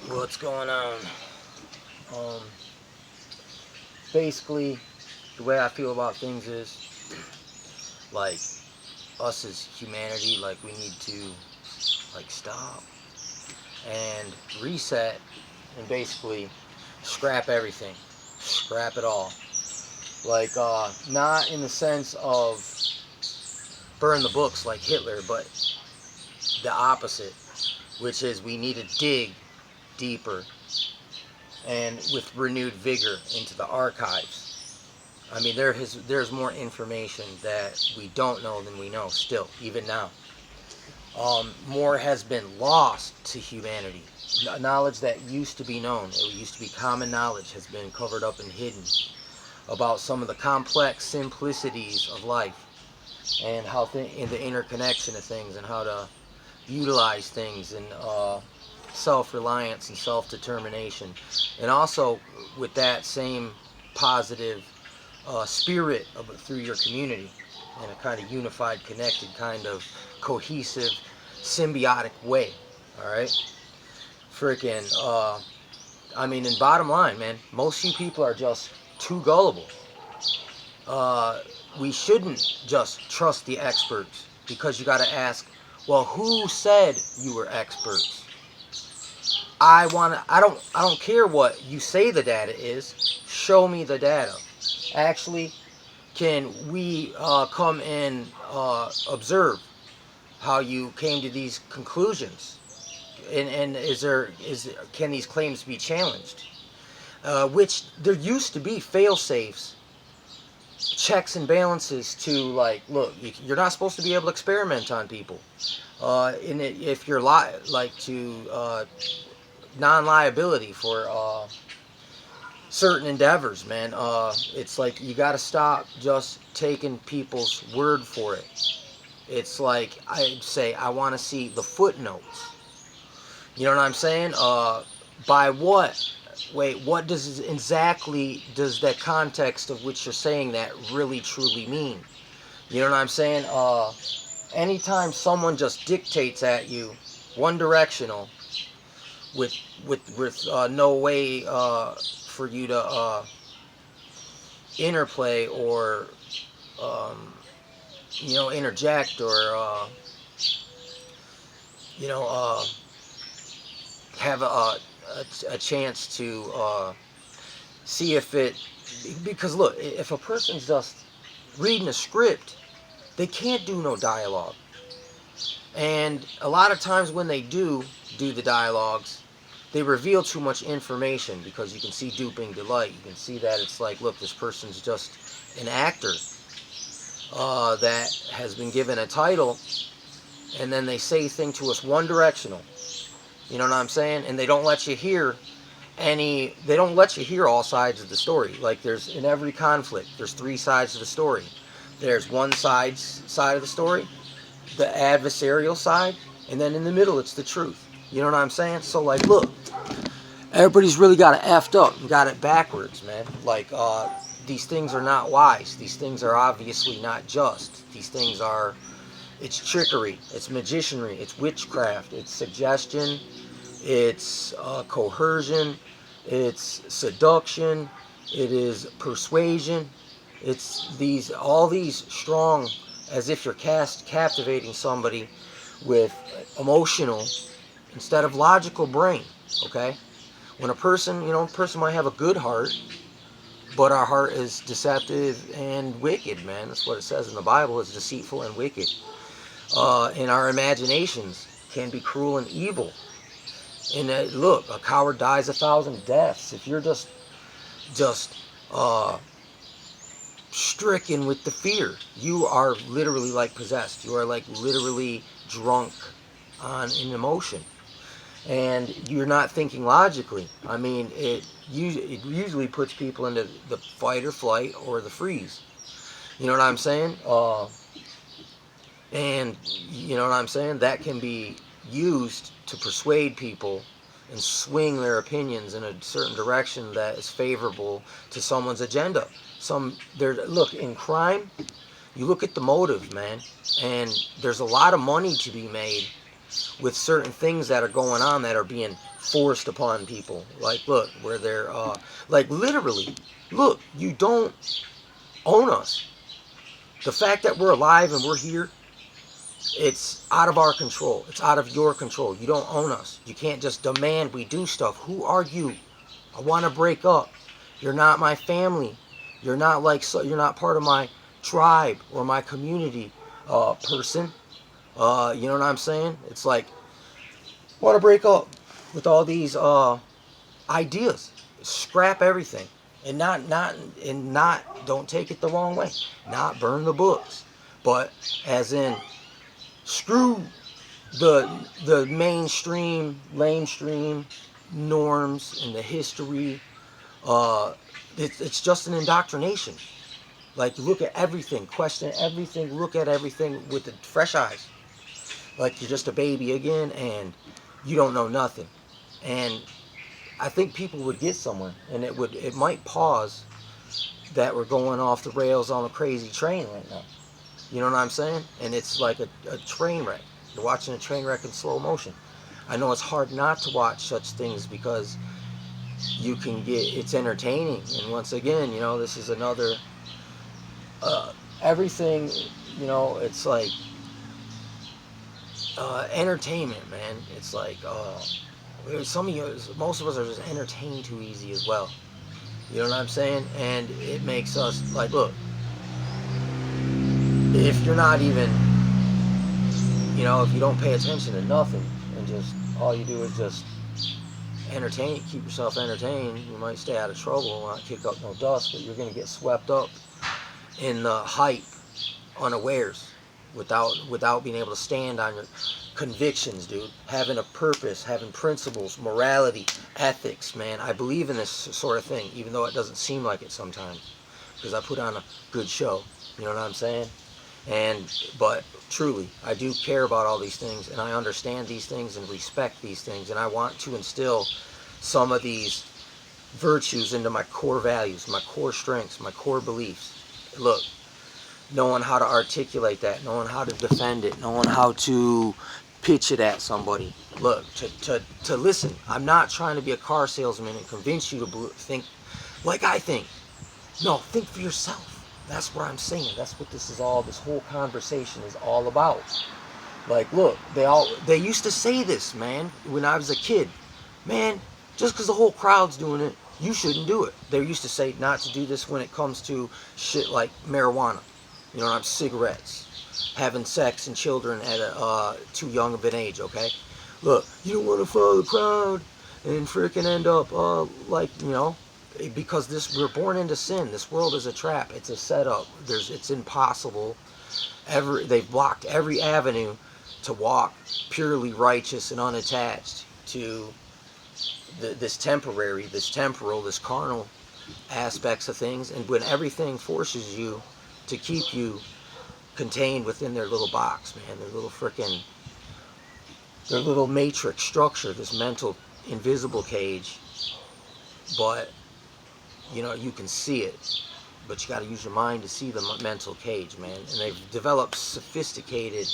What's going on? Um, Basically, the way I feel about things is like us as humanity, like we need to like stop and reset and basically scrap everything, scrap it all. Like not in the sense of burn the books like Hitler, but the opposite, which is we need to dig deeper and with renewed vigor into the archives. I mean, there's more information that we don't know than we know still, even now. More has been lost to humanity. Knowledge that used to be known, it used to be common knowledge, has been covered up and hidden about some of the complex simplicities of life and how in the interconnection of things and how to utilize things and self-reliance and self-determination. And also with that same positive spirit through your community in a kind of unified, connected, kind of cohesive, symbiotic way. All right, freaking. I mean, in bottom line, man, most of you people are just too gullible. Uh, we shouldn't just trust the experts because you got to ask, well, who said you were experts? I don't care what you say the data is. Show me the data. Actually, can we come and observe how you came to these conclusions? And can these claims be challenged? Which there used to be fail safes, checks and balances to like, look, you're not supposed to be able to experiment on people. If you're like to non-liability for certain endeavors, man. It's like you got to stop just taking people's word for it. It's like I say, I want to see the footnotes. You know what I'm saying? By what? Wait, what does exactly does that context of which you're saying that really truly mean? You know what I'm saying? Anytime someone just dictates at you, one directional, with no way for you to interplay or um, interject or you know have a chance to see if it, because look, if a person's just reading a script, they can't do no dialogue. And a lot of times when they do the dialogues, they reveal too much information because you can see duping delight. You can see that it's like, look, this person's just an actor that has been given a title, and then they say things to us one directional. You know what I'm saying? And they don't let you hear they don't let you hear all sides of the story. Like there's in every conflict, there's three sides of the story. There's one side of the story, the adversarial side, and then in the middle it's the truth. You know what I'm saying? So like, look, everybody's really got it effed up and got it backwards, man. Like, these things are not wise. These things are obviously not just. These things are, it's trickery, it's magicianry, it's witchcraft, it's suggestion, it's coercion, it's seduction, it is persuasion. It's all these strong, as if you're captivating somebody with emotional instead of logical brain. Okay, when a person might have a good heart, but our heart is deceptive and wicked, man. That's what it says in the Bible. It's deceitful and wicked. And our imaginations can be cruel and evil. And look, a coward dies 1,000 deaths. If you're just uh, stricken with the fear, you are literally like possessed. You are like literally drunk on an emotion, and you're not thinking logically. I mean, it usually puts people into the fight or flight or the freeze. You know what I'm saying? And you know what I'm saying? That can be used to persuade people and swing their opinions in a certain direction that is favorable to someone's agenda. Look, in crime, you look at the motive, man, and there's a lot of money to be made with certain things that are going on that are being forced upon people. Like, look, where they're, like, literally, look, you don't own us. The fact that we're alive and we're here, it's out of our control. It's out of your control. You don't own us. You can't just demand we do stuff. Who are you? I want to break up. You're not my family. You're not like, so you're not part of my tribe or my community, person. You know what I'm saying? It's like, want to break up with all these ideas. Scrap everything, and not. Don't take it the wrong way. Not burn the books, but as in screw the mainstream, lamestream norms and the history. It's just an indoctrination. Like, look at everything, question everything, look at everything with the fresh eyes. Like you're just a baby again, and you don't know nothing. And I think people would get somewhere, and it might pause that we're going off the rails on a crazy train right now. You know what I'm saying? And it's like a train wreck. You're watching a train wreck in slow motion. I know it's hard not to watch such things because you can it's entertaining. And once again, you know, this is another, everything, you know, it's like, entertainment, man. It's like, some of you, most of us are just entertained too easy as well. You know what I'm saying? And it makes us, like, look, if you're not even, you know, if you don't pay attention to nothing and just all you do is just keep yourself entertained, you might stay out of trouble, not kick up no dust, but you're going to get swept up in the hype unawares without being able to stand on your convictions, dude. Having a purpose, having principles, morality, ethics, man. I believe in this sort of thing, even though it doesn't seem like it sometimes, because I put on a good show. You know what I'm saying? But truly, I do care about all these things, and I understand these things and respect these things, and I want to instill some of these virtues into my core values, my core strengths, my core beliefs. Look, knowing how to articulate that, knowing how to defend it, knowing how to pitch it at somebody. Look, to listen. I'm not trying to be a car salesman and convince you to think like I think. No, think for yourself. That's what I'm saying. That's what this whole conversation is all about. Like, look, they used to say this, man, when I was a kid. Man, just because the whole crowd's doing it, you shouldn't do it. They used to say not to do this when it comes to shit like marijuana. You know, cigarettes, having sex and children at too young of an age, okay? Look, you don't want to follow the crowd and freaking end up, like, you know, because we're born into sin. This world is a trap. It's a setup. It's impossible. They've blocked every avenue to walk purely righteous and unattached to this temporal, this carnal aspects of things. And when everything forces you to keep you contained within their little box, man, their little matrix structure, this mental invisible cage. But you know, you can see it, but you got to use your mind to see the mental cage, man. And they've developed sophisticated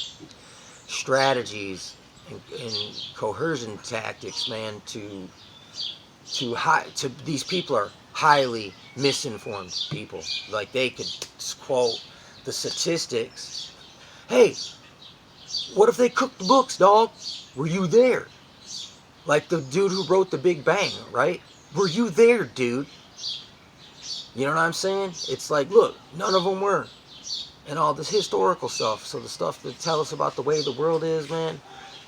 strategies and coercion tactics, man. To these people are highly misinformed people. Like, they could quote the statistics. Hey, what if they cooked the books, dog? Were you there? Like the dude who wrote The Big Bang, right? Were you there, dude? You know what I'm saying? It's like, look, none of them were. And all this historical stuff. So the stuff that tell us about the way the world is, man,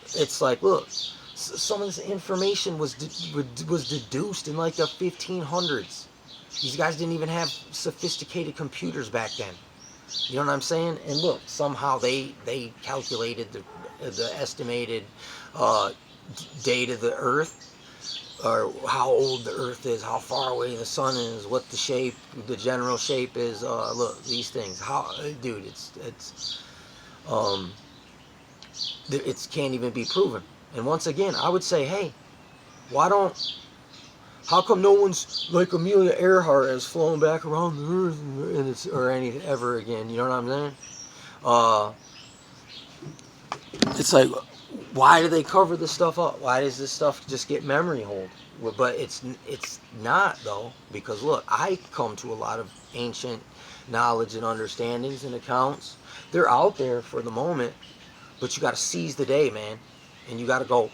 it's like, look, some of this information was deduced in like the 1500s. These guys didn't even have sophisticated computers back then. You know what I'm saying? And look, somehow they calculated the estimated date of the Earth, or how old the Earth is, how far away the sun is, what the general shape is. Look, these things. Dude, it can't even be proven. And once again, I would say, hey, how come no one's like Amelia Earhart has flown back around the Earth ever again? You know what I'm saying? It's like, Why do they cover this stuff up? Why does this stuff just get memory hold? Well, but it's not, though, because look, I come to a lot of ancient knowledge and understandings and accounts. They're out there for the moment, but you got to seize the day, man, and you got to go.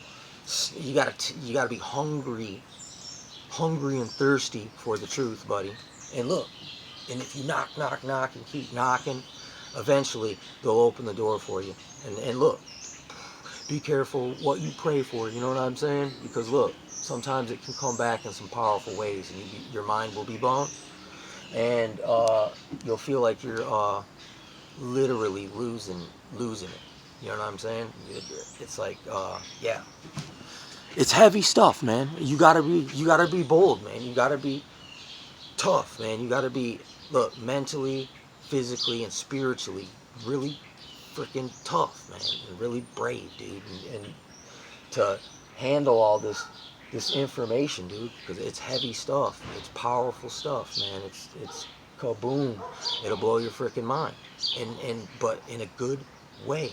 You got to be hungry and thirsty for the truth, buddy. And look, and if you knock and keep knocking, eventually they'll open the door for you. And look, be careful what you pray for, you know what I'm saying? Because look, sometimes it can come back in some powerful ways, and your mind will be blown, and you'll feel like you're literally losing it. You know what I'm saying? It's like, yeah, it's heavy stuff, man. You gotta be bold, man. You gotta be tough, man. You gotta be, look, mentally, physically, and spiritually really freaking tough, man, and really brave, dude, and to handle all this information, dude, because it's heavy stuff. It's powerful stuff, man. It's kaboom. It'll blow your freaking mind, and but in a good way.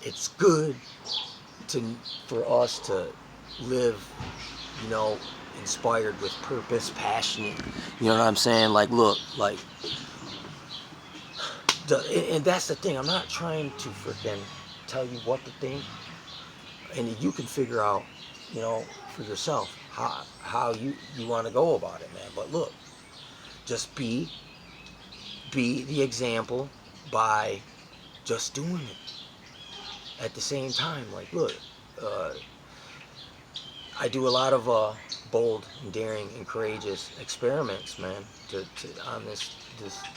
It's good for us to live, you know, inspired with purpose, passionate. You know what I'm saying? Like, look, like, and that's the thing. I'm not trying to freaking tell you what to think, and you can figure out, you know, for yourself how you want to go about it, man. But look, just be the example by just doing it. At the same time, like, look, I do a lot of bold and daring and courageous experiments, man, on this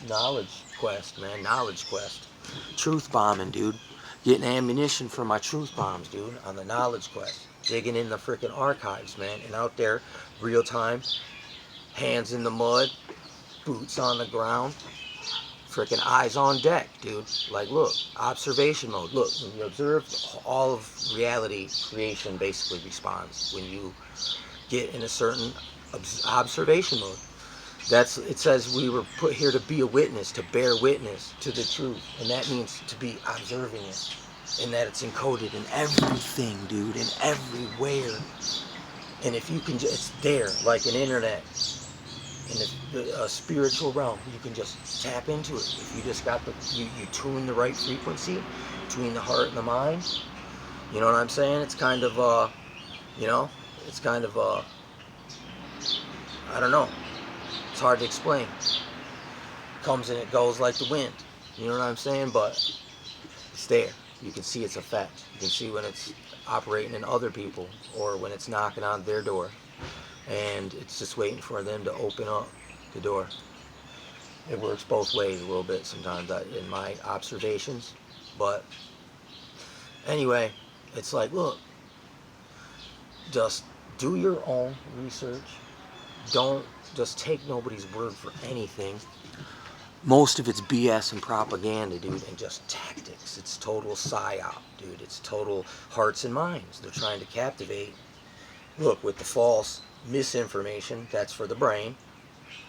knowledge quest, man, truth bombing, dude, getting ammunition for my truth bombs, dude, on the knowledge quest, digging in the freaking archives, man, and out there, real time, hands in the mud, boots on the ground, freaking eyes on deck, dude. Like, look, observation mode. Look, when you observe, all of reality creation basically responds when you get in a certain observation mode. It says we were put here to be a witness, to bear witness to the truth, and that means to be observing it, and that it's encoded in everything, dude, in everywhere. And if you can, it's there, like an internet. In the spiritual realm, you can just tap into it. If you just got you tune the right frequency between the heart and the mind. You know what I'm saying? It's kind of, you know, it's kind of, I don't know. It's hard to explain. It comes and it goes like the wind. You know what I'm saying? But it's there. You can see its effect. You can see when it's operating in other people or when it's knocking on their door. And it's just waiting for them to open up the door. It works both ways a little bit sometimes in my observations. But anyway, it's like, look, just do your own research. Don't just take nobody's word for anything. Most of it's BS and propaganda, dude, and just tactics. It's total psyop, dude. It's total hearts and minds. They're trying to captivate. Look, with the false misinformation, that's for the brain,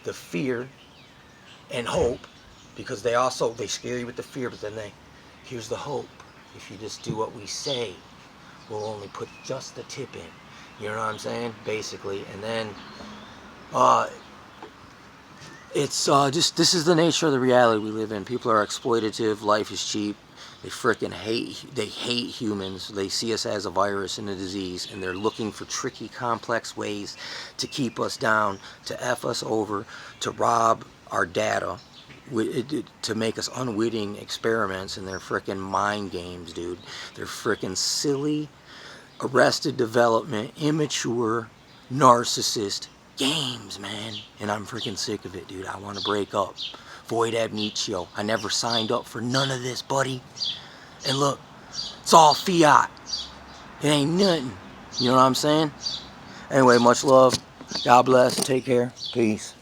the fear and hope, because they scare you with the fear, but then here's the hope. If you just do what we say, we'll only put just the tip in. You know what I'm saying? Basically. And then it's just, this is the nature of the reality we live in. People are exploitative, life is cheap. They freaking hate humans. They see us as a virus and a disease, and they're looking for tricky, complex ways to keep us down, to F us over, to rob our data, to make us unwitting experiments in their freaking mind games, dude. They're freaking silly, arrested development, immature, narcissist games, man. And I'm freaking sick of it, dude. I want to break up. Void ab initio. I never signed up for none of this, buddy. And look, it's all fiat. It ain't nothing. You know what I'm saying? Anyway, much love. God bless. Take care. Peace.